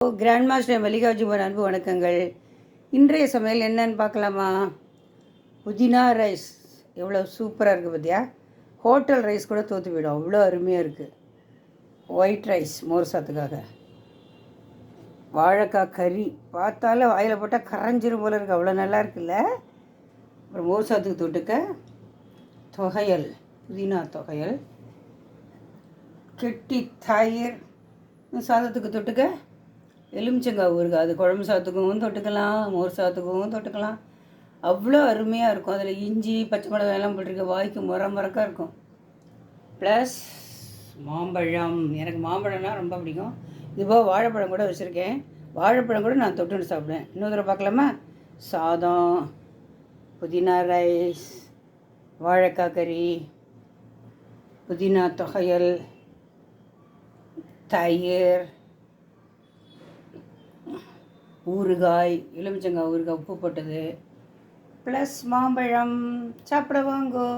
Grand master Mallikarjun அன்பு வணக்கங்கள். இன்றைய சமையல் என்னன்னு பார்க்கலாமா? புதினா ரைஸ் எவ்வளோ சூப்பராக இருக்குது பார்த்தியா? ஹோட்டல் ரைஸ் கூட தோற்று போயிடும், அவ்வளோ அருமையாக இருக்குது. ஒயிட் ரைஸ் மோர் சாத்துக்காக. வாழைக்காய் கறி பார்த்தாலே வாயில் போட்டால் கரைஞ்சிரும் போல இருக்குது, அவ்வளோ நல்லா இருக்குல்ல. அப்புறம் மோர் சாத்துக்கு தொட்டுக்க தொகையல், புதினா தொகையல், கெட்டி தயிர், சாதத்துக்கு தொட்டுக்க எலுமிச்சங்காய் ஊறுகாய். அது குழம்பு சாத்துக்கும் தொட்டுக்கலாம், மோர் சாத்துக்கும் தொட்டுக்கலாம். அவ்வளோ அருமையாக இருக்கும். அதில் இஞ்சி பச்சை மிளகாய் எல்லாம் போட்டிருக்க, வாய்க்கு முறக்கா இருக்கும். ப்ளஸ் மாம்பழம். எனக்கு மாம்பழம்னா ரொம்ப பிடிக்கும். இதுபோக வாழைப்பழம் கூட வச்சுருக்கேன். வாழைப்பழம் கூட நான் தொட்டுன்னு சாப்பிடுவேன். இன்னொரு தடவை பார்க்கலாமா? சாதம், புதினா ரைஸ், வாழைக்காய் கறி, புதினா தொகையல், தயிர், ஊறுகாய், எலுமிச்சங்காய் ஊறுகாய் உப்பு போட்டது, ப்ளஸ் மாம்பழம். சாப்பிட வாங்கோ.